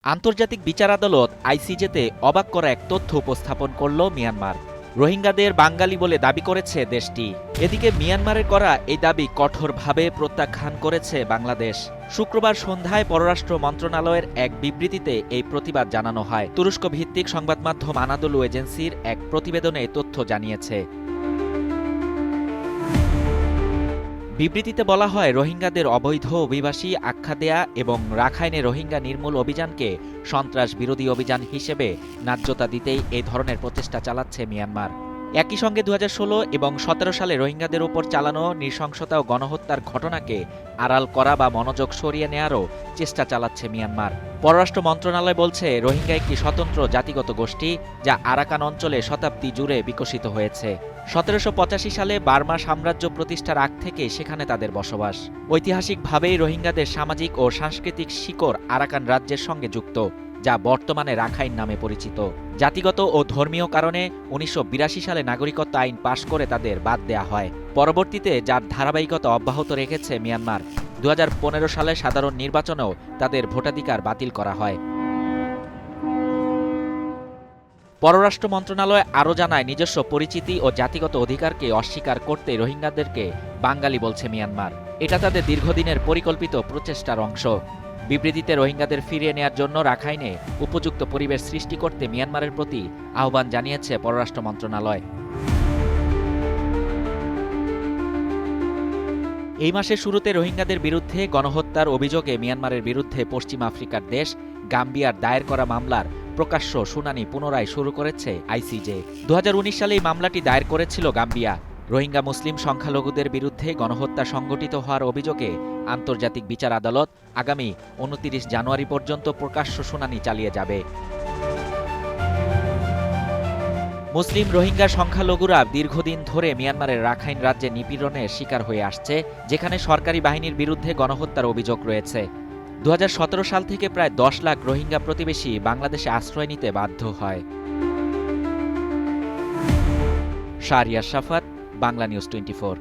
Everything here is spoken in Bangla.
আন্তর্জাতিক বিচার আদালত আইসিজেতে অবাক করা এক তথ্য উপস্থাপন করল মিয়ানমার। রোহিঙ্গাদের বাঙালি বলে দাবি করেছে দেশটি। এদিকে মিয়ানমারের করা এই দাবি কঠোরভাবে প্রত্যাখ্যান করেছে বাংলাদেশ। শুক্রবার সন্ধ্যায় পররাষ্ট্র মন্ত্রণালয়ের এক বিবৃতিতে এই প্রতিবাদ জানানো হয়। তুরস্ক ভিত্তিক সংবাদ মাধ্যম আনাদোলু এজেন্সির এক প্রতিবেদনে এই তথ্য জানিয়েছে। বিবৃতিতে বলা হয়, রোহিঙ্গাদের অবৈধ অভিবাসী আখ্যা দেয়া এবং রাখাইনে রোহিঙ্গা নির্মূল অভিযানকে সন্ত্রাস বিরোধী অভিযান হিসেবে ন্যায্যতা দিতেই এই ধরনের প্রচেষ্টা চালাচ্ছে মিয়ানমার। একই সঙ্গে 2016 এবং 17 সালে রোহিঙ্গাদের উপর চালানো নৃশংসতা ও গণহত্যার ঘটনাকে আড়াল করা বা মনোযোগ সরিয়ে নেয়ারও চেষ্টা চালাচ্ছে মিয়ানমার। পররাষ্ট্র মন্ত্রণালয় বলছে, রোহিঙ্গা একটি স্বতন্ত্র জাতিগত গোষ্ঠী যা আরাকান অঞ্চলে শতাব্দী জুড়ে বিকশিত হয়েছে। 1785 সালে বার্মা সাম্রাজ্য প্রতিষ্ঠার আগ থেকে সেখানে তাদের বসবাস। ঐতিহাসিকভাবেই রোহিঙ্গাদের সামাজিক ও সাংস্কৃতিক শিকড় আরাকান রাজ্যের সঙ্গে যুক্ত, যা বর্তমানে রাখাইন নামে পরিচিত। জাতিগত ও ধর্মীয় কারণে 1982 সালে নাগরিকত্ব আইন পাশ করে তাদের বাদ দেয়া হয়। পরবর্তীতে যার ধারাবাহিকতা অব্যাহত রেখেছে মিয়ানমার। 2015 সালে সাধারণ নির্বাচনেও তাদের ভোটাধিকার বাতিল করা হয়। পররাষ্ট্র মন্ত্রণালয় আরও জানায়, নিজস্ব পরিচিতি ও জাতিগত অধিকারকে অস্বীকার করতে রোহিঙ্গাদেরকে বাঙালি বলছে মিয়ানমার। এটা তাদের দীর্ঘদিনের পরিকল্পিত প্রচেষ্টার অংশ। বিবৃতিতে রোহিঙ্গাদের ফিরিয়ে নেয়ার জন্য রাখাইনে উপযুক্ত পরিবেশ সৃষ্টি করতে মিয়ানমারের প্রতি আহ্বান জানিয়েছে পররাষ্ট্র মন্ত্রণালয়। এই মাসের শুরুতে রোহিঙ্গাদের বিরুদ্ধে গণহত্যার অভিযোগে মিয়ানমারের বিরুদ্ধে পশ্চিম আফ্রিকার দেশ গাম্বিয়ার দায়ের করা মামলার প্রকাশ্য শুনানি পুনরায় শুরু করেছে আইসিজে। 2019 সালে এই মামলাটি দায়ের করেছিল গাম্বিয়া। রোহিঙ্গা মুসলিম সংখ্যালঘুদের বিরুদ্ধে গণহত্যা সংঘটিত হওয়ার অভিযোগে আন্তর্জাতিক বিচার আদালত আগামী 29 জানুয়ারি পর্যন্ত প্রকাশ্য শুনানি চালিয়ে যাবে। মুসলিম রোহিঙ্গা সংখ্যালঘুরা দীর্ঘদিন ধরে মিয়ানমারের রাখাইন রাজ্যে নিপীড়নের শিকার হয়ে আসছে, যেখানে সরকারি বাহিনীর বিরুদ্ধে গণহত্যার অভিযোগ রয়েছে। 2017 সাল থেকে প্রায় 10 লাখ রোহিঙ্গা প্রতিবেশী বাংলাদেশে আশ্রয় নিতে বাধ্য হয়। শাহরিয়ার শাফাত, বাংলা নিউজ 24।